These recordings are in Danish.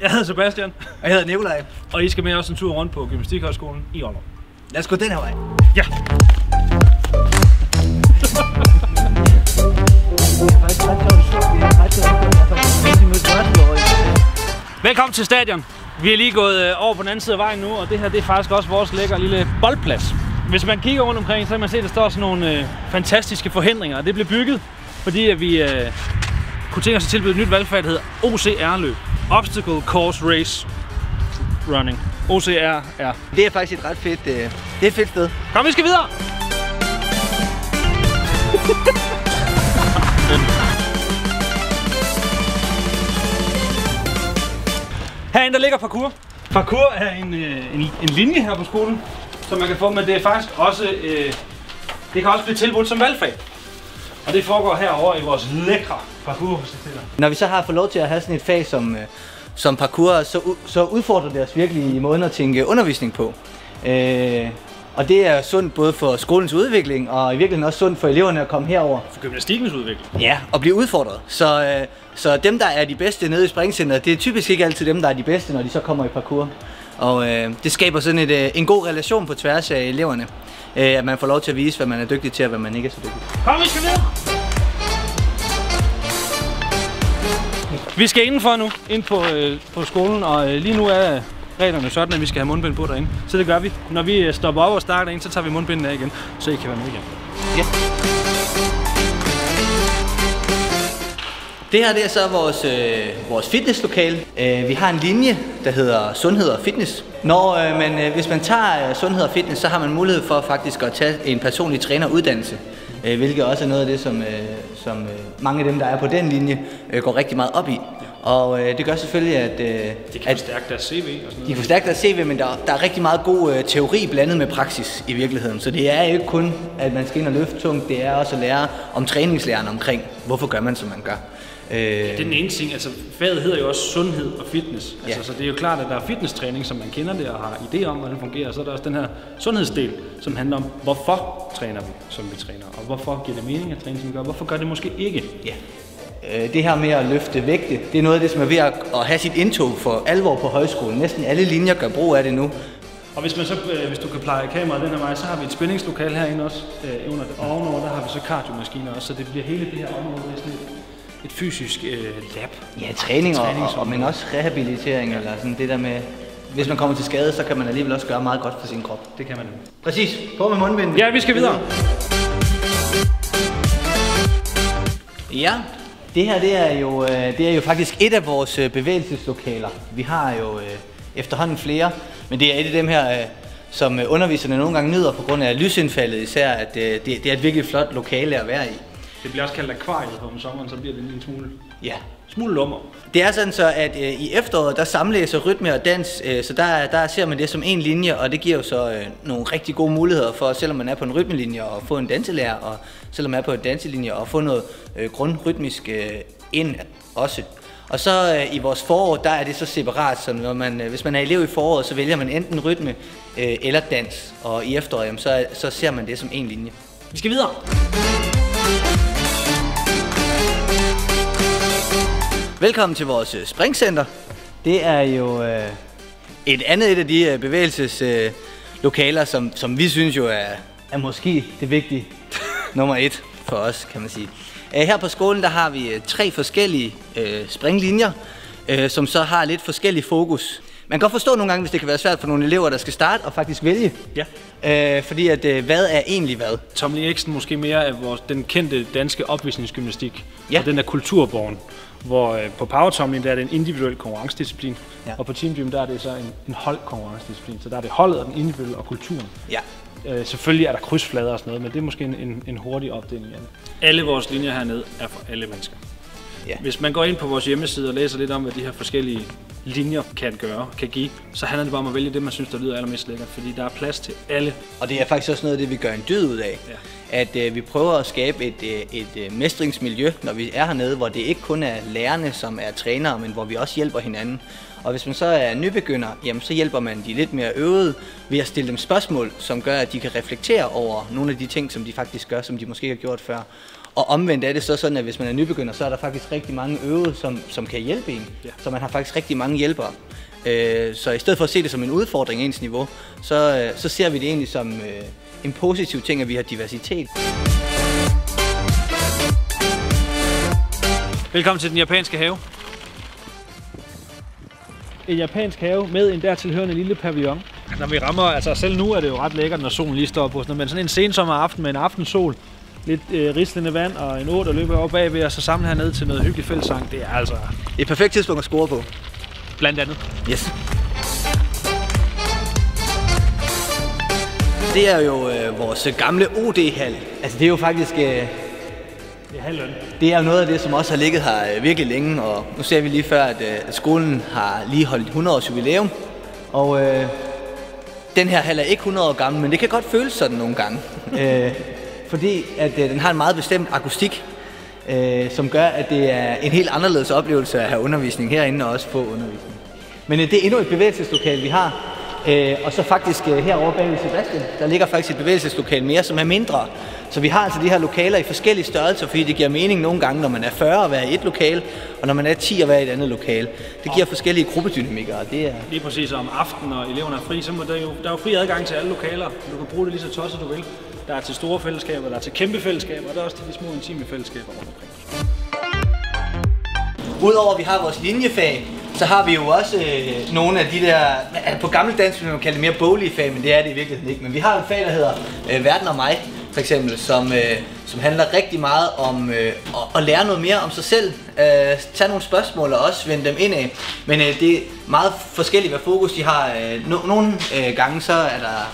Jeg hedder Sebastian. Og jeg hedder Nikolaj. Og I skal med os en tur rundt på Gymnastikhøjskolen i Aalborg. Lad os gå den her vej. Ja. Velkommen til stadion. Vi er lige gået over på den anden side af vejen nu, og det her det er faktisk også vores lækre lille boldplads. Hvis man kigger rundt omkring, så kan man se, at der står sådan nogle fantastiske forhindringer. Og det blev bygget, fordi at vi kunne tænke os at tilbyde et nyt valgfag, der hedder OCR-løb. Obstacle Course Race Running. OCR. Det er faktisk et ret fedt, det er et fedt sted. Kom, vi skal videre! Herinde der ligger parkour. Parkour er en linje her på skolen, som man kan få, men det er faktisk også, det kan også blive tilbudt som valgfag. Og det foregår herovre i vores lækre parkourfaciliteter. Når vi så har fået lov til at have sådan et fag som parkour, så udfordrer det os virkelig i måden at tænke undervisning på. Og det er sundt både for skolens udvikling, og i virkeligheden også sundt for eleverne at komme herover. For gymnastikkens udvikling. Ja, og blive udfordret. Så dem, der er de bedste nede i springcenteret, det er typisk ikke altid dem, der er de bedste, når de så kommer i parkour. Og det skaber sådan en god relation på tværs af eleverne. At man får lov til at vise, hvad man er dygtig til, og hvad man ikke er så dygtig til. Kom, vi skal ned! Vi skal indenfor nu, ind på skolen, og lige nu er reglerne sådan, at vi skal have mundbind på derinde. Så det gør vi. Når vi stopper op og starter ind, så tager vi mundbinden af igen, så I kan være med igen. Ja. Det her det er så vores fitnesslokale. Vi har en linje, der hedder Sundhed og Fitness. Hvis man tager Sundhed og Fitness, så har man mulighed for faktisk at tage en personlig træneruddannelse. Hvilket også er noget af det, som mange af dem, der er på den linje, går rigtig meget op i. Og det gør selvfølgelig, at de kan forstærke deres CV og sådan noget. De kan forstærke deres CV, men der er rigtig meget god teori blandet med praksis i virkeligheden. Så det er jo ikke kun, at man skal ind og løfte tungt, det er også at lære om træningslæren omkring, hvorfor gør man, som man gør. Det er den ene ting, altså faget hedder jo også sundhed og fitness. Altså, så det er jo klart, at der er fitnesstræning, som man kender det og har idé om, hvordan det fungerer. Og så er der også den her sundhedsdel, som handler om, hvorfor træner vi, som vi træner, og hvorfor giver det mening at træne, som vi gør, hvorfor gør det måske ikke. Ja. Det her med at løfte vægte, det er noget af det, som er ved at have sit indtog for alvor på højskolen. Næsten alle linjer gør brug af det nu. Og hvis du kan pleje kameraet den her vej, så har vi et spændingslokale herinde også under det. Og ovenover, der har vi så kardiomaskiner også, så det bliver hele det her område, det er sådan et fysisk lab. Ja, træning men også rehabilitering, eller sådan det der med, hvis man kommer til skade, så kan man alligevel også gøre meget godt for sin krop. Det kan man. Præcis. På med mundbinden. Ja, vi skal videre. Ja, det her det er jo faktisk et af vores bevægelseslokaler. Vi har jo efterhånden flere, men det er et af dem her, som underviserne nogle gange nyder på grund af lysindfaldet især, at det er et virkelig flot lokale at være i. Det bliver også kaldt akvariet på om sommeren, så bliver det en smule lummer. Det er sådan så, at i efteråret, der sammenlæser rytme og dans, så der ser man det som en linje, og det giver jo så nogle rigtig gode muligheder for, selvom man er på en rytmelinje, at få en danselærer, og selvom man er på en danselinje, at få noget grundrytmisk ind også. Og så i vores forår, der er det så separat, så hvis man er elev i foråret, så vælger man enten rytme eller dans, og i efteråret, så ser man det som en linje. Vi skal videre! Velkommen til vores springcenter. Det er jo et af de bevægelseslokaler, som vi synes jo er måske det vigtige nummer 1 for os, kan man sige. Her på skolen der har vi 3 forskellige springlinjer, som så har lidt forskellig fokus. Man kan godt forstå nogle gange, hvis det kan være svært for nogle elever, der skal starte og faktisk vælge. Ja. Fordi at hvad er egentlig hvad? Tommy Eriksen måske mere af den kendte danske opvisningsgymnastik. Ja. Og den er kulturborgen. Hvor på powertumbling der er det en individuel konkurrencedisciplin, ja. Og på team gym der er det så en holdkonkurrencedisciplin. Så der er det holdet og den individuelle og kulturen. Ja. Selvfølgelig er der krydsflader og sådan noget, men det er måske en hurtig opdeling af det. Alle vores linjer hernede er for alle mennesker. Ja. Hvis man går ind på vores hjemmeside og læser lidt om, hvad de her forskellige linjer kan give, så handler det bare om at vælge det, man synes, der lyder allermest lækkert, fordi der er plads til alle. Og det er faktisk også noget af det, vi gør en dyd ud af. Ja. At vi prøver at skabe et mestringsmiljø, når vi er hernede, hvor det ikke kun er lærerne, som er trænere, men hvor vi også hjælper hinanden. Og hvis man så er nybegynder, jamen så hjælper man de lidt mere øvede ved at stille dem spørgsmål, som gør, at de kan reflektere over nogle af de ting, som de faktisk gør, som de måske ikke har gjort før. Og omvendt er det så sådan, at hvis man er nybegynder, så er der faktisk rigtig mange øvede, som kan hjælpe en. Ja. Så man har faktisk rigtig mange hjælpere. Så i stedet for at se det som en udfordring i ens niveau, så ser vi det egentlig som en positiv ting, at vi har diversitet. Velkommen til den japanske have. En japansk have med en dertilhørende lille pavillon. Når vi rammer, altså selv nu er det jo ret lækkert, når solen lige står på, men sådan en sensommeraften med en aftensol, lidt rislende vand og en å, der løber over bagved, og så samle hernede til noget hyggelig fællessang, det er altså et perfekt tidspunkt at score på. Blandt andet. Yes. Det er jo vores gamle OD-hal. Altså det er jo faktisk... Det er jo noget af det, som også har ligget her virkelig længe, og nu ser vi lige før, at skolen har lige holdt 100 års jubilæum. Og den her hal er ikke 100 år gammel, men det kan godt føles sådan nogle gange. Fordi at den har en meget bestemt akustik, som gør, at det er en helt anderledes oplevelse at have undervisning herinde og også få undervisning. Men det er endnu et bevægelseslokale, vi har. Og så faktisk herovre bag ved Sebastian, der ligger faktisk et bevægelseslokale mere, som er mindre. Så vi har altså de her lokaler i forskellige størrelser, fordi det giver mening nogle gange, når man er 40 at være i et lokale, og når man er 10 at være i et andet lokale. Det giver forskellige gruppedynamikker, og det er... Lige præcis, om aftenen og eleverne er fri, så må der er jo fri adgang til alle lokaler. Du kan bruge det lige så tosset du vil. Der er til store fællesskaber, der er til kæmpe fællesskaber, og der er også til de små intime fællesskaber rundt omkring. Udover at vi har vores linjefag, så har vi jo også nogle af de der, på gammeldansk vil man kalde det mere boglige fag, men det er det i virkeligheden ikke. Men vi har et fag, der hedder Verden og mig, for eksempel, som handler rigtig meget om at lære noget mere om sig selv, tage nogle spørgsmål og også vende dem indad. Men det er meget forskelligt, hvad fokus de har. Nogle gange så er der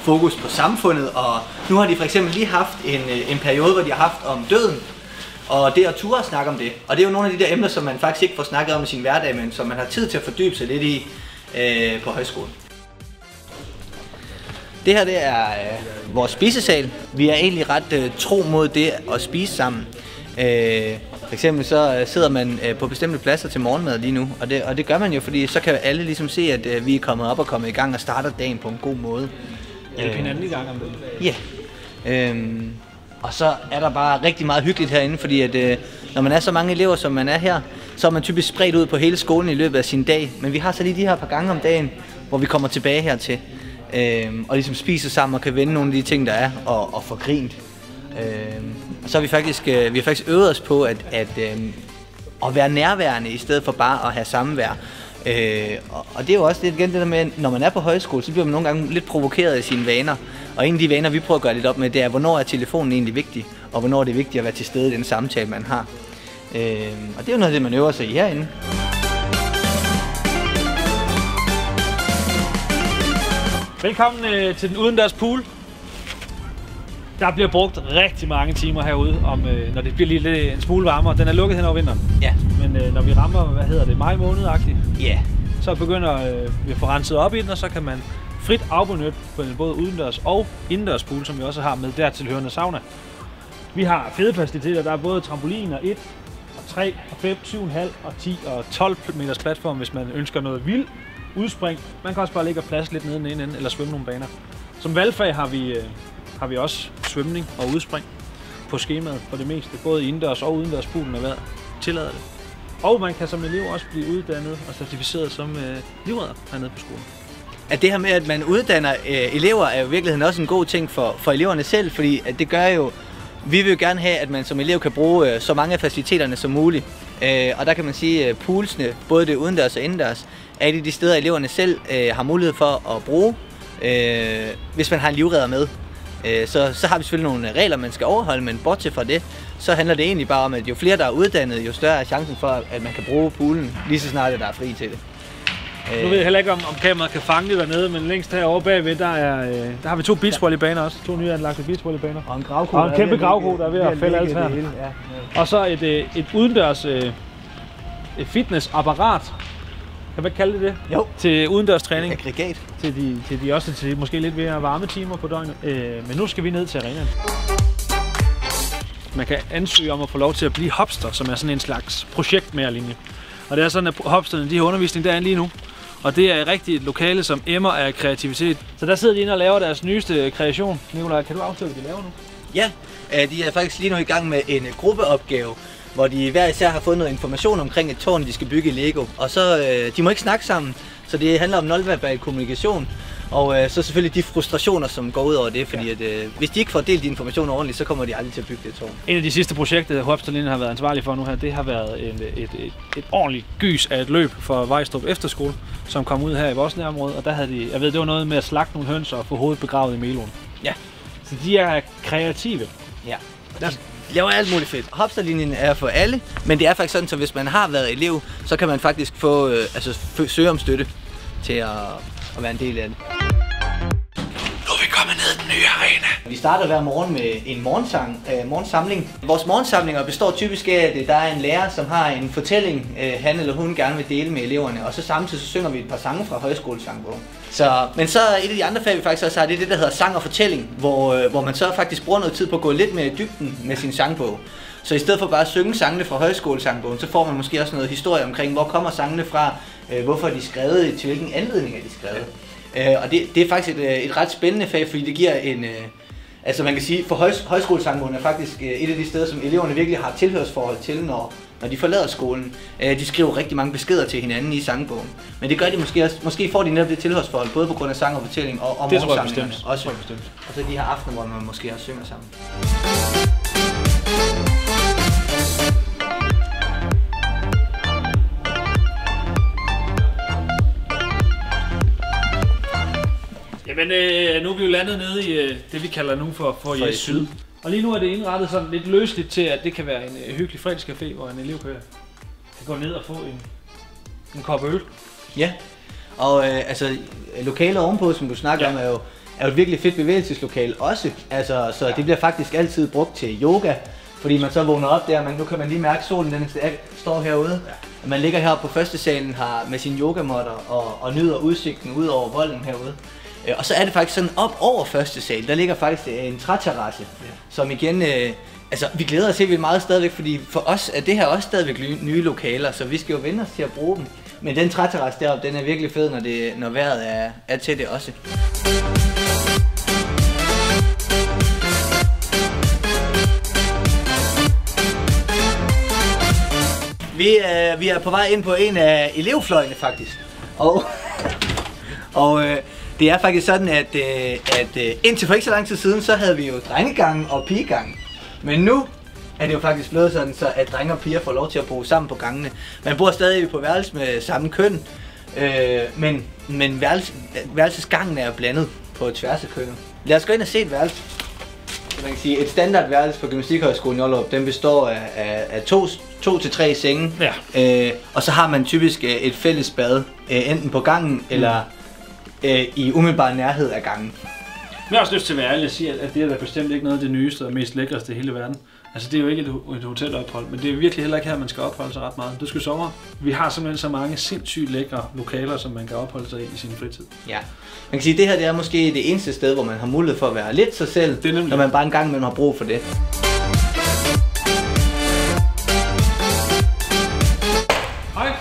fokus på samfundet, og nu har de for eksempel lige haft en periode, hvor de har haft om døden. Og det er at ture at snakke om det. Og det er jo nogle af de der emner, som man faktisk ikke får snakket om i sin hverdag, men som man har tid til at fordybe sig lidt i på højskolen. Det her det er vores spisesal. Vi er egentlig ret tro mod det at spise sammen. For eksempel så sidder man på bestemte pladser til morgenmad lige nu, og det gør man jo, fordi så kan alle ligesom se, at vi er kommet op og kommet i gang og starter dagen på en god måde. Hjælpe hinanden i gang om det. Ja. Og så er der bare rigtig meget hyggeligt herinde, fordi at, når man er så mange elever, som man er her, så er man typisk spredt ud på hele skolen i løbet af sin dag. Men vi har så lige de her par gange om dagen, hvor vi kommer tilbage hertil. Og ligesom spiser sammen og kan vende nogle af de ting, der er, og få grint. Og så har vi har faktisk øvet os på at være nærværende, i stedet for bare at have samvær. Og det er jo også lidt igen det der med, når man er på højskole, så bliver man nogle gange lidt provokeret i sine vaner. Og en af de vaner, vi prøver at gøre lidt op med, det er, hvornår er telefonen egentlig vigtig, og hvornår er det vigtigt at være til stede i den samtale, man har. Og det er jo noget af det, man øver sig i herinde. Velkommen til den udendørs pool. Der bliver brugt rigtig mange timer herude, når det bliver lige en smule varmere. Den er lukket hen over vinteren. Ja. Men når vi rammer, maj måned-agtigt, ja, så begynder vi at få renset op i den, og så kan man frit afbenytte på både udendørs og indendørs pool, som vi også har med dertilhørende sauna. Vi har fede faciliteter, der er både trampoliner, 1 og 3 og 5, 7,5 og 10 og 12 meters platform, hvis man ønsker noget vildt udspring. Man kan også bare ligge og plads lidt nede i den ene ende, eller svømme nogle baner. Som valgfag har vi også svømning og udspring på skemaet for det meste, både indendørs og udendørs poolen er været tillader det. Og man kan som elev også blive uddannet og certificeret som livredder hernede på skolen. At det her med, at man uddanner elever, er jo i virkeligheden også en god ting for eleverne selv, fordi at det gør jo, vi vil jo gerne have, at man som elev kan bruge så mange af faciliteterne som muligt. Og der kan man sige, at poolsene, både det udendørs og indendørs, er de steder, eleverne selv har mulighed for at bruge, hvis man har en livredder med. Så har vi selvfølgelig nogle regler, man skal overholde, men bortset fra det, så handler det egentlig bare om, at jo flere der er uddannet, jo større er chancen for, at man kan bruge poolen, lige så snart der er fri til det. Nu ved jeg heller ikke, om kameraet kan fange det dernede, men længst herovre bagved, der har vi 2 beachvolleybaner også. 2 nyanlagte beachvolleybaner. Og en gravko. Og en kæmpe gravko, der er ved at fælde alt her. Ja. Og så et udendørs fitnessapparat. Kan man ikke kalde det? Jo. Til udendørs træning. Aggregat. Til måske lidt mere varme timer på døgnet. Men nu skal vi ned til arenaen. Man kan ansøge om at få lov til at blive hopster, som er sådan en slags projektmærlinje. Og det er sådan, at hopsterne de har undervisning derinde lige nu. Og det er rigtig et lokale, som emmer af kreativitet. Så der sidder de inde og laver deres nyeste kreation. Nikolaj, kan du afsløre, hvad de laver nu? Ja, De er faktisk lige nu i gang med en gruppeopgave, hvor de hver især har fået noget information omkring et tårn, de skal bygge i Lego. Og så, de må ikke snakke sammen, så det handler om nonverbal kommunikation. Og så selvfølgelig de frustrationer, som går ud over det, fordi at, hvis de ikke får delt de informationer ordentligt, så kommer de aldrig til at bygge det tårn. En af de sidste projekter, Hopsterlinjen har været ansvarlig for nu her, det har været et ordentligt gys af et løb for Vejstrup Efterskole, som kom ud her i vores nærområde, og der havde de, jeg ved, det var noget med at slagte nogle høns og få hovedet begravet i meloen. Ja. Så de er kreative. Ja. De laver alt muligt fedt. Hopsterlinjen er for alle, men det er faktisk sådan, så hvis man har været elev, så kan man faktisk få, søge om støtte til at være en del af det. Nu er vi kommet ned i den nye arena. Vi starter hver morgen med en morgensamling. Vores morgensamlinger består typisk af, at der er en lærer, som har en fortælling, han eller hun gerne vil dele med eleverne, og så samtidig så synger vi et par sange fra højskolesangbogen. Men så et af de andre fag, vi faktisk også har, det er det, der hedder sang og fortælling, hvor man så faktisk bruger noget tid på at gå lidt mere i dybden med sin sangbog. Så i stedet for bare at synge sangene fra højskolesangbogen, så får man måske også noget historie omkring, hvor kommer sangene fra, hvorfor de er skrevet, til hvilken anledning er de skrevet. Og det er faktisk et ret spændende fag, fordi det giver en... altså man kan sige, for højskolesangbogen er faktisk et af de steder, som eleverne virkelig har tilhørsforhold til, når de forlader skolen. De skriver rigtig mange beskeder til hinanden i sangbogen. Men det gør de måske også. Måske får de netop det tilhørsforhold, både på grund af sang og fortælling og morgensamlingerne også. Og så de her aftener, hvor man måske også synger sammen. Jamen, nu er vi jo landet nede i det, vi kalder nu for Syd. Og lige nu er det indrettet sådan lidt løsligt til, at det kan være en hyggelig fredagscafé, hvor en elev kan gå ned og få en kop øl. Ja, og lokalet ovenpå, som du snakker om, er jo et virkelig fedt bevægelseslokale også. Altså, så det bliver faktisk altid brugt til yoga, fordi man så vågner op der, men nu kan man lige mærke solen, den står herude. Ja. Man ligger heroppe på første salen med sine yogamotter og nyder udsigten ud over volden herude. Og så er det faktisk sådan op over første sal, der ligger faktisk en træterrasse, som igen, vi glæder os helt vildt meget stadigvæk, fordi for os er det her også stadigvæk nye lokaler, så vi skal jo vende os til at bruge dem. Men den træterrasse deroppe, den er virkelig fed, når vejret er til det også. Vi er på vej ind på en af elevfløjene faktisk, og det er faktisk sådan, at indtil for ikke så lang tid siden, så havde vi jo drengegangen og pigegangen. Men nu er det jo faktisk blevet sådan, så at drenge og piger får lov til at bo sammen på gangene. Man bor stadig på værelse med samme køn, men værelsesgangen er blandet på tværs af kønnet. Lad os gå ind og se et værelse. Man kan sige, et standardværelse på Gymnastikhøjskolen i Ollerup, den består af 2 til 3 senge, og så har man typisk et fælles bad, enten på gangen eller i umiddelbar nærhed af gangen. Jeg har også lyst til at være ærlig og sige, at det er da bestemt ikke noget af det nyeste og mest lækreste i hele verden. Altså det er jo ikke et hotelophold, men det er virkelig heller ikke her, man skal opholde sig ret meget. Du skal sommer. Vi har simpelthen så mange sindssygt lækre lokaler, som man kan opholde sig i sin fritid. Ja. Man kan sige, at det her det er måske det eneste sted, hvor man har mulighed for at være lidt sig selv, når man bare en gang imellem har brug for det. Hej.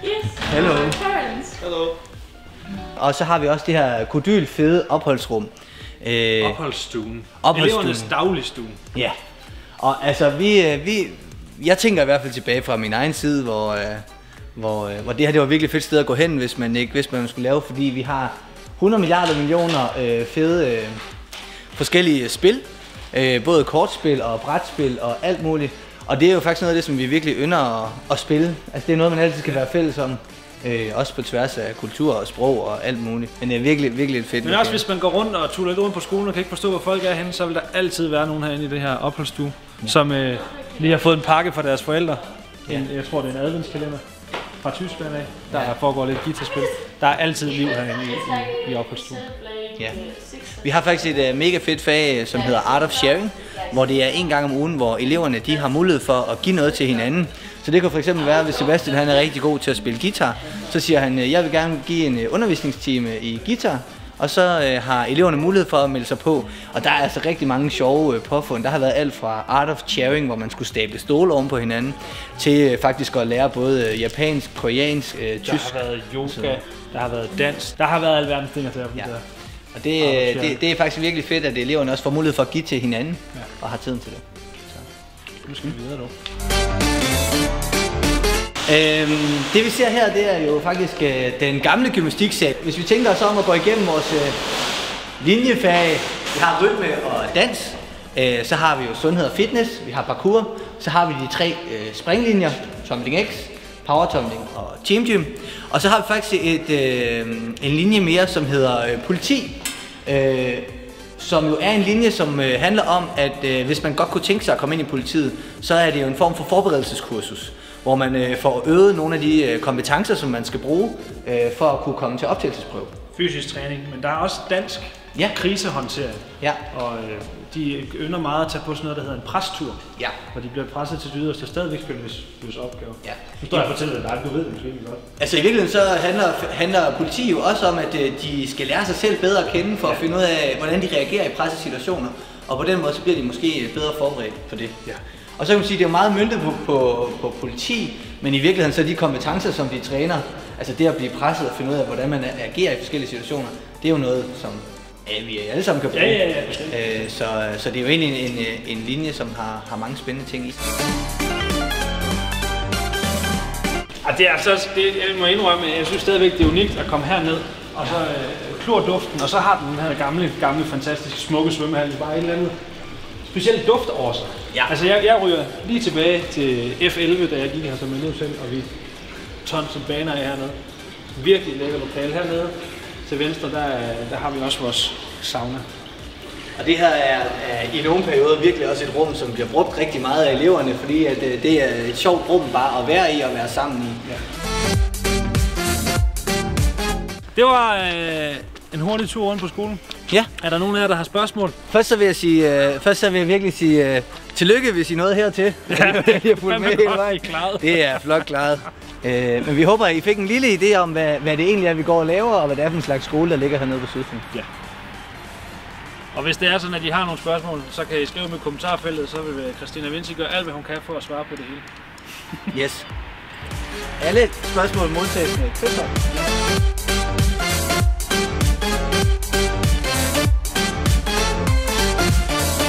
Yes. Hello. Hello. Og så har vi også det her kodylfede opholdsrum. Opholdsstuen. Elevernes dagligstue. Ja. Og altså jeg tænker i hvert fald tilbage fra min egen side, hvor det her det var virkelig fedt sted at gå hen, hvis man ikke vidste, hvad man skulle lave, fordi vi har 100 millioner fede forskellige spil, både kortspil og brætspil og alt muligt. Og det er jo faktisk noget af det, som vi virkelig ynder at spille. Altså det er noget, man altid skal være fælles om. Også på tværs af kultur og sprog og alt muligt. Men det er virkelig et fedt. Men også hvis man går rundt og tuller lidt rundt på skolen og kan ikke forstå, hvor folk er henne, så vil der altid være nogen herinde i det her opholdsstue, som lige har fået en pakke fra deres forældre. Jeg tror, det er en adventskalender fra Tyskland af. Der foregår lidt guitarspil. Der er altid liv herinde i opholdsstuen. Ja. Vi har faktisk et mega fedt fag, som hedder Art of Sharing, hvor det er en gang om ugen, hvor eleverne de har mulighed for at give noget til hinanden. Så det kan for eksempel være, hvis Sebastian han er rigtig god til at spille guitar, så siger han, jeg vil gerne give en undervisningstime i guitar, og så har eleverne mulighed for at melde sig på. Og der er altså rigtig mange sjove påfund. Der har været alt fra Art of Sharing, hvor man skulle stable stole oven på hinanden, til faktisk at lære både japansk, koreansk, tysk. Der har været yoga, der har været dans, der har været alverdens ting at tage. Og det er faktisk virkelig fedt, at eleverne også får mulighed for at give til hinanden, og har tiden til det. Så. Nu skal vi videre, dog. Det vi ser her, det er jo faktisk den gamle gymnastiksal. Hvis vi tænker os om at gå igennem vores linjefag, vi har rytme og dans, så har vi jo sundhed og fitness, vi har parkour, så har vi de 3 springlinjer, tumbling X, power tumbling og team gym. Og så har vi faktisk en linje mere, som hedder politi, som jo er en linje, som handler om, at hvis man godt kunne tænke sig at komme ind i politiet, så er det jo en form for forberedelseskursus, hvor man får øvet nogle af de kompetencer, som man skal bruge for at kunne komme til optagelsesprøve. Fysisk træning, men der er også dansk krisehåndtering. Ja. Og de ynder meget at tage på sådan noget, der hedder en prestur. Ja. Hvor de bliver presset til det yderste og stadigvæk spille løs opgaver. Ja. Nu står jeg og fortæller dig, du ved det måske godt. Altså i virkeligheden så handler politi jo også om, at de skal lære sig selv bedre at kende for at finde ud af, hvordan de reagerer i pressesituationer. Og på den måde så bliver de måske bedre forberedt for det. Ja. Og så kan man sige, at det er meget møntet på politi, men i virkeligheden så de kompetencer, som de træner, altså det at blive presset og finde ud af, hvordan man agerer i forskellige situationer, det er jo noget, som vi alle sammen kan bruge. Ja. Så det er jo egentlig en linje, som har mange spændende ting i sig. Det er altså, jeg må indrømme, jeg synes stadigvæk, det er unikt at komme herned, og så klorduften, og så har den her gamle, fantastiske, smukke svømmehal, bare et eller andet specielt duft over sig. Ja. Altså jeg ryger lige tilbage til F11, da jeg gik her som elev selv, og vi tons af baner af hernede. Virkelig lækker lokale hernede. Til venstre, der har vi også vores sauna. Og det her er i nogle perioder virkelig også et rum, som bliver brugt rigtig meget af eleverne, fordi at det er et sjovt rum bare at være i og være sammen i. Ja. Det var en hurtig tur rundt på skolen. Ja. Er der nogen af jer, der har spørgsmål? Først så vil jeg virkelig sige tillykke, hvis I nåede hertil. Ja, det er fuldt med hele vejen. Det er flot klaret. Men vi håber, at I fik en lille idé om, hvad det egentlig er, vi går og laver, og hvad det er for en slags skole, der ligger hernede på Sydfyn. Ja. Og hvis det er sådan, at I har nogle spørgsmål, så kan I skrive med i kommentarfeltet, så vil Christina Vinci gøre alt, hvad hun kan for at svare på det hele. Yes. Alle spørgsmål modtages med et